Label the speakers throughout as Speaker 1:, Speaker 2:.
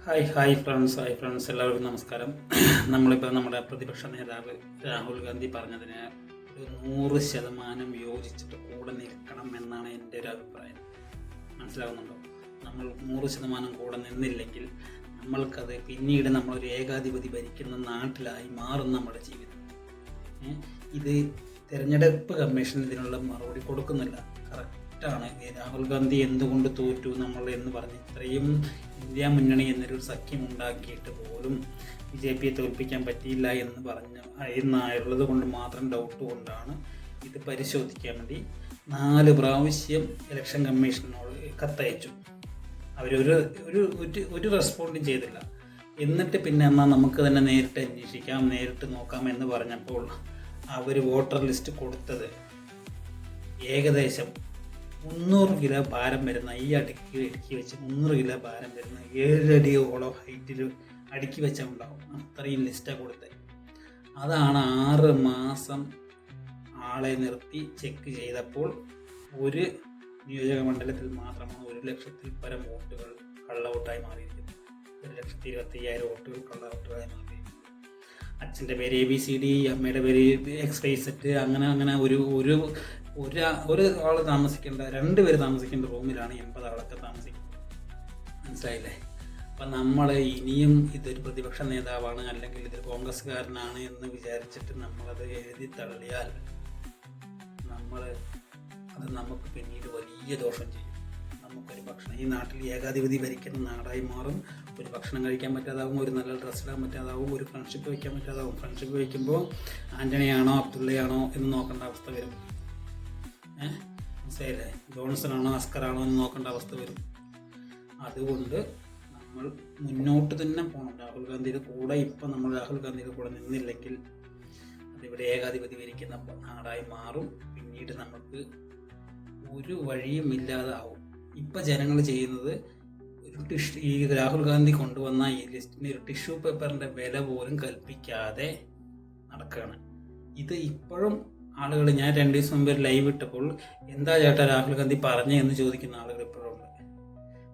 Speaker 1: Hi friends എല്ലാവർക്കും നമസ്കാരം. നമ്മളിപ്പോൾ നമ്മുടെ പ്രതിപക്ഷ നേതാവ് രാഹുൽ ഗാന്ധി പറഞ്ഞതിന് ഒരു 100% യോജിച്ചിട്ട് കൂടെ നിൽക്കണം എന്നാണ് എൻ്റെ ഒരു അഭിപ്രായം. മനസ്സിലാവുന്നുണ്ടോ? നമ്മൾ 100% കൂടെ നിന്നില്ലെങ്കിൽ നമ്മൾക്കത് പിന്നീട് നമ്മളൊരു ഏകാധിപതി ഭരിക്കുന്ന നാട്ടിലായി മാറും നമ്മുടെ ജീവിതം. ഇത് തിരഞ്ഞെടുപ്പ് കമ്മീഷൻ ഇതിനുള്ള മറുപടി കൊടുക്കുന്നില്ല. കറക്റ്റാണ്. രാഹുൽ ഗാന്ധി എന്തുകൊണ്ട് തോറ്റു നമ്മൾ എന്ന് പറഞ്ഞ് ഇത്രയും ഇന്ത്യ മുന്നണി എന്നൊരു സഖ്യം ഉണ്ടാക്കിയിട്ട് പോലും BJPയെ തോൽപ്പിക്കാൻ പറ്റിയില്ല എന്ന് എന്നായുള്ളത് കൊണ്ട് മാത്രം ഡൗട്ട് കൊണ്ടാണ് ഇത് പരിശോധിക്കാൻ വേണ്ടി 4 പ്രാവശ്യം ഇലക്ഷൻ കമ്മീഷനോട് കത്തയച്ചു. അവരൊരു ഒരു റെസ്പോണ്ടും ചെയ്തില്ല. എന്നിട്ട് പിന്നെ എന്നാൽ നമുക്ക് തന്നെ നേരിട്ട് അന്വേഷിക്കാം, നേരിട്ട് നോക്കാം എന്ന് പറഞ്ഞപ്പോൾ അവർ വോട്ടർ ലിസ്റ്റ് കൊടുത്തത് ഏകദേശം 300 കിലോ ഭാരം വരുന്ന ഈ അടുക്കി വെച്ച് 300 കിലോ ഭാരം വരുന്ന 7 അടിയോളം ഹൈറ്റിൽ അടുക്കി വെച്ചാൽ ഉണ്ടാവും. അത്രയും ലിസ്റ്റാണ് കൊടുത്തത്. അതാണ് 6 മാസം ആളെ നിർത്തി ചെക്ക് ചെയ്തപ്പോൾ ഒരു നിയോജക മണ്ഡലത്തിൽ മാത്രമാണ് 1,00,000-ൽ പരം വോട്ടുകൾ കള്ളവോട്ടായി മാറിയിരിക്കുന്നത്. 1,25,000 വോട്ടുകൾ കള്ളവോട്ടുകളായി മാറിയിരിക്കുന്നത്. അച്ഛൻ്റെ പേര് ABCD, അമ്മയുടെ പേര് XYZ, അങ്ങനെ ഒരു ആൾ താമസിക്കേണ്ട 2 പേര് താമസിക്കേണ്ട റൂമിലാണ് 80 ആളൊക്കെ താമസിക്കുന്നത്. മനസ്സിലായില്ലേ? അപ്പം നമ്മൾ ഇനിയും ഇതൊരു പ്രതിപക്ഷ നേതാവാണ് അല്ലെങ്കിൽ ഇതൊരു കോൺഗ്രസ്സുകാരനാണ് എന്ന് വിചാരിച്ചിട്ട് നമ്മളത് എഴുതി തള്ളിയാൽ നമുക്ക് പിന്നീട് വലിയ ദോഷം ചെയ്യും. നമുക്കൊരു ഭക്ഷണം, ഈ നാട്ടിൽ ഏകാധിപതി ഭരിക്കുന്ന നാടായി മാറും. ഒരു ഭക്ഷണം കഴിക്കാൻ പറ്റാതാവും, ഒരു നല്ല ഡ്രസ്സ് ഇടാൻ പറ്റാതാവും, ഒരു ഫ്രണ്ട്ഷിപ്പ് വയ്ക്കാൻ പറ്റാതാവും. ഫ്രണ്ട്ഷിപ്പ് വയ്ക്കുമ്പോൾ ആൻ്റണിയാണോ അബ്ദുള്ളയാണോ എന്ന് നോക്കേണ്ട അവസ്ഥ വരും. മനസ്സിലായില്ലേ? ജോൺസണാണോ അസ്കറാണോ എന്ന് നോക്കേണ്ട അവസ്ഥ വരും. അതുകൊണ്ട് നമ്മൾ മുന്നോട്ട് തന്നെ പോകണം. രാഹുൽ ഗാന്ധിയുടെ കൂടെ ഇപ്പം നമ്മൾ രാഹുൽ ഗാന്ധിയുടെ കൂടെ നിന്നില്ലെങ്കിൽ അതിവിടെ ഏകാധിപതി ഭരിക്കുന്ന നാടായി മാറും. പിന്നീട് നമുക്ക് ഒരു വഴിയും ഇല്ലാതാവും. ഇപ്പം ജനങ്ങൾ ചെയ്യുന്നത് ഈ രാഹുൽ ഗാന്ധി കൊണ്ടുവന്ന ഈ ലിസ്റ്റിന് ഒരു ടിഷ്യൂ പേപ്പറിൻ്റെ വില പോലും കൽപ്പിക്കാതെ നടക്കുകയാണ്. ഇത് ഇപ്പോഴും ആളുകൾ, ഞാൻ 2 ദിവസം മുമ്പ് ലൈവ് ഇട്ടപ്പോൾ എന്താ ചേട്ടാ രാഹുൽ ഗാന്ധി പറഞ്ഞേ എന്ന് ചോദിക്കുന്ന ആളുകൾ ഇപ്പോഴും ഉണ്ട്.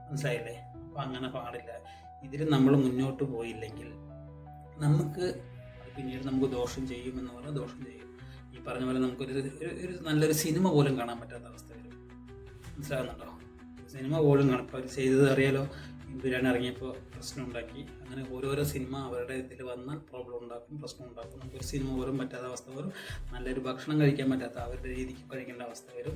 Speaker 1: മനസ്സിലായില്ലേ? അപ്പം അങ്ങനെ പാടില്ല. ഇതിൽ നമ്മൾ മുന്നോട്ട് പോയില്ലെങ്കിൽ പിന്നീട് നമുക്ക് ദോഷം ചെയ്യുമെന്ന് പറഞ്ഞാൽ ദോഷം ചെയ്യും. ഈ പറഞ്ഞ പോലെ നമുക്കൊരു നല്ലൊരു സിനിമ പോലും കാണാൻ പറ്റാത്ത അവസ്ഥ വരും. മനസ്സിലാകുന്നുണ്ടോ? സിനിമ പോലും കാണാം. ഇപ്പോൾ അവർ ചെയ്തത് അറിയാലോ, ബിരിയാണി ഇറങ്ങിയപ്പോൾ പ്രശ്നം ഉണ്ടാക്കി. അങ്ങനെ ഓരോരോ സിനിമ അവരുടെ ഇതിൽ വന്നാൽ പ്രോബ്ലം ഉണ്ടാക്കും, പ്രശ്നം ഉണ്ടാക്കും. നമുക്കൊരു സിനിമ പോലും പറ്റാത്ത അവസ്ഥ വരും. നല്ലൊരു ഭക്ഷണം കഴിക്കാൻ പറ്റാത്ത അവരുടെ രീതിക്ക് കഴിക്കേണ്ട അവസ്ഥ വരും.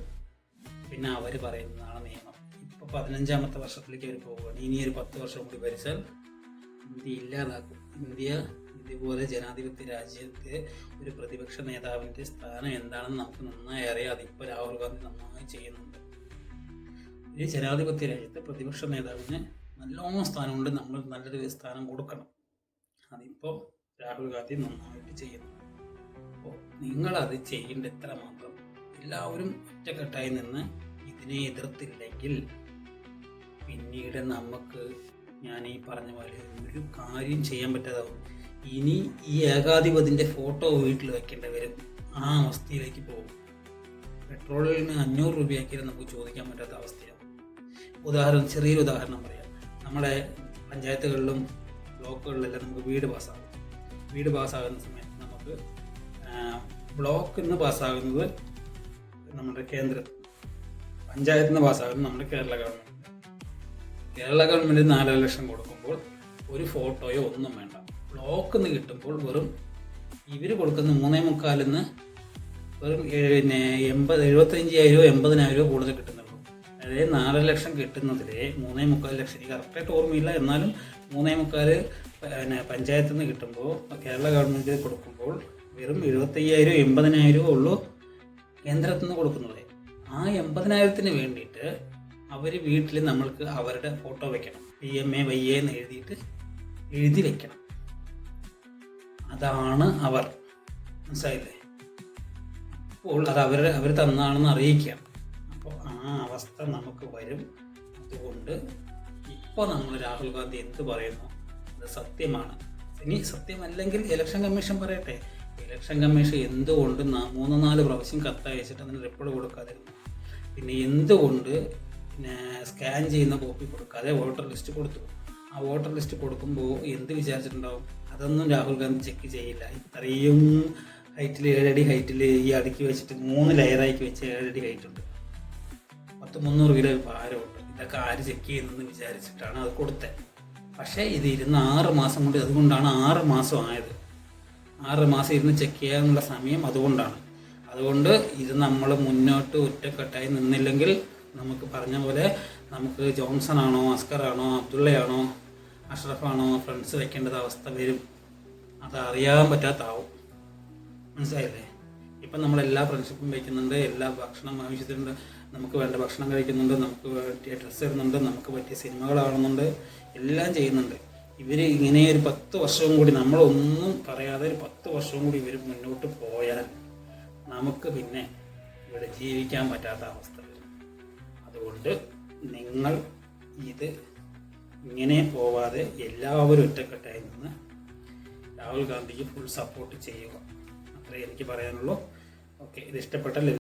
Speaker 1: പിന്നെ അവർ പറയുന്നതാണ് നിയമം. ഇപ്പോൾ 15ാമത്തെ വർഷത്തിലേക്ക് അവർ പോവുകയാണ്. ഇനി ഒരു 10 വർഷം കൂടി ഭരിച്ചാൽ ഇന്ത്യ ഇല്ലാതാക്കും. ഇന്ത്യ ഇതുപോലെ ജനാധിപത്യ രാജ്യത്ത് ഒരു പ്രതിപക്ഷ നേതാവിൻ്റെ സ്ഥാനം എന്താണെന്ന് നമുക്ക് നന്നായി അറിയാം. അതിപ്പോൾ രാഹുൽ ഗാന്ധി നന്നായി ചെയ്യുന്നുണ്ട്. ഈ ജനാധിപത്യ രാജ്യത്ത് പ്രതിപക്ഷ നേതാവിന് നല്ലോണം സ്ഥാനമുണ്ട്. നമ്മൾ നല്ലൊരു സ്ഥാനം കൊടുക്കണം. അതിപ്പോൾ രാഹുൽ ഗാന്ധി നന്നായിട്ട് ചെയ്യുന്നു. അപ്പോൾ നിങ്ങളത് ചെയ്യേണ്ട എത്ര മാത്രം. എല്ലാവരും ഒറ്റക്കെട്ടായി നിന്ന് ഇതിനെ എതിർത്തില്ലെങ്കിൽ പിന്നീട് നമുക്ക്, ഞാൻ ഈ പറഞ്ഞ പോലെ, ഒരു കാര്യം ചെയ്യാൻ പറ്റാതാവും. ഇനി ഈ ഏകാധിപതിൻ്റെ ഫോട്ടോ വീട്ടിൽ വെക്കേണ്ടി വരും. ആ അവസ്ഥയിലേക്ക് പോകും. പെട്രോളിന് 500 രൂപയാക്കിയാലും നമുക്ക് ചോദിക്കാൻ പറ്റാത്ത അവസ്ഥയാണ്. ചെറിയൊരു ഉദാഹരണം പറയാം. നമ്മുടെ പഞ്ചായത്തുകളിലും ബ്ലോക്കുകളിലെല്ലാം നമുക്ക് വീട് പാസ്സാകുന്ന സമയത്ത് നമുക്ക് ബ്ലോക്കിൽ നിന്ന് പാസ്സാകുന്നത് നമ്മുടെ പഞ്ചായത്തിൽ നിന്ന് പാസ്സാകുന്നത് നമ്മുടെ കേരള ഗവൺമെൻറ് 4 ലക്ഷം കൊടുക്കുമ്പോൾ ഒരു ഫോട്ടോയോ ഒന്നും വേണ്ട. ബ്ലോക്കിൽ നിന്ന് കിട്ടുമ്പോൾ വെറും ഇവർ കൊടുക്കുന്ന 3.25 വെറും 75,000 80,000 കൂടുതൽ കിട്ടുന്നുള്ളൂ. അതായത് 4 ലക്ഷം കിട്ടുന്നതിലെ 3.25 ലക്ഷം, എനിക്ക് കറക്റ്റായിട്ട് ഓർമ്മയില്ല, എന്നാലും 3.25 പഞ്ചായത്തിൽ നിന്ന് കിട്ടുമ്പോൾ കേരള ഗവൺമെൻറ് കൊടുക്കുമ്പോൾ വെറും 75,000 80,000 ഉള്ളൂ കേന്ദ്രത്തിൽ നിന്ന് കൊടുക്കുന്നത്. ആ 80,000-ന് വേണ്ടിയിട്ട് അവർ വീട്ടിൽ നമ്മൾക്ക് അവരുടെ ഫോട്ടോ വെക്കണം. PMA YA എന്ന് എഴുതി വെക്കണം. അതാണ് അവർ. മനസ്സിലായില്ലേ? അപ്പോൾ അത് അവർ തന്നാണെന്ന് അറിയിക്കാം. അപ്പോൾ ആ അവസ്ഥ നമുക്ക് വരും. അതുകൊണ്ട് ഇപ്പോൾ നമ്മൾ രാഹുൽ ഗാന്ധി എന്ത് പറയുന്നു അത് സത്യമാണ്. ഇനി സത്യമല്ലെങ്കിൽ ഇലക്ഷൻ കമ്മീഷൻ പറയട്ടെ. ഇലക്ഷൻ കമ്മീഷൻ എന്തുകൊണ്ട് 3-4 പ്രാവശ്യം കത്തയച്ചിട്ട് അതിന് റിപ്പോർട്ട് കൊടുക്കാതിരുന്നു? പിന്നെ എന്തുകൊണ്ട് സ്കാൻ ചെയ്യുന്ന കോപ്പി കൊടുക്കാതെ വോട്ടർ ലിസ്റ്റ് കൊടുത്തു? ആ വോട്ടർ ലിസ്റ്റ് കൊടുക്കുമ്പോൾ എന്ത് വിചാരിച്ചിട്ടുണ്ടാവും? അതൊന്നും രാഹുൽ ഗാന്ധി ചെക്ക് ചെയ്യില്ല. ഇത്രയും ഹൈറ്റിൽ 7 അടി ഹൈറ്റിൽ ഈ അടുക്കി വെച്ചിട്ട് 3 ലെയറാക്കി വെച്ച് 7 അടി ഹൈറ്റുണ്ട്, 300 കിലോ ഭാരമുണ്ട്. ഇതൊക്കെ ആര് ചെക്ക് ചെയ്യുന്നെന്ന് വിചാരിച്ചിട്ടാണ് അത് കൊടുത്തത്. പക്ഷേ ഇത് ഇരുന്ന് 6 മാസം കൊണ്ട്, അതുകൊണ്ടാണ് 6 മാസം ആയത്. 6 മാസം ഇരുന്ന് ചെക്ക് ചെയ്യാനുള്ള സമയം അതുകൊണ്ട് ഇത് നമ്മൾ മുന്നോട്ട് ഒറ്റക്കെട്ടായി നിന്നില്ലെങ്കിൽ നമുക്ക് പറഞ്ഞ പോലെ നമുക്ക് ജോൺസൺ ആണോ, അസ്കറാണോ, അബ്ദുള്ളയാണോ, അഷ്റഫാണോ ഫ്രണ്ട്സ് വെക്കേണ്ടത് അവസ്ഥ വരും. അത് അറിയാൻ പറ്റാത്താവും. മനസ്സിലായില്ലേ? ഇപ്പം നമ്മളെല്ലാ ഫ്രണ്ട്ഷിപ്പും വയ്ക്കുന്നുണ്ട്, എല്ലാ ഭക്ഷണം ആവശ്യത്തിനുണ്ട്, നമുക്ക് വേണ്ട ഭക്ഷണം കഴിക്കുന്നുണ്ട്, നമുക്ക് പറ്റിയ ഡ്രസ്സ് ഇടുന്നുണ്ട്, നമുക്ക് പറ്റിയ സിനിമകൾ കാണുന്നുണ്ട്, എല്ലാം ചെയ്യുന്നുണ്ട്. ഇവർ ഇങ്ങനെ ഒരു 10 വർഷവും കൂടി, നമ്മളൊന്നും പറയാതെ ഒരു 10 വർഷവും കൂടി ഇവർ മുന്നോട്ട് പോയാൽ നമുക്ക് പിന്നെ ഇവിടെ ജീവിക്കാൻ പറ്റാത്ത അവസ്ഥ വരും. അതുകൊണ്ട് നിങ്ങൾ ഇത് ഇങ്ങനെ പോവാതെ എല്ലാവരും ഒറ്റക്കെട്ടായി നിന്ന് രാഹുൽ ഗാന്ധിക്ക് ഫുൾ സപ്പോർട്ട് ചെയ്യുക. അത്രേ എനിക്ക് പറയാനുള്ളൂ. ഓക്കെ, ഇത് ഇഷ്ടപ്പെട്ടാൽ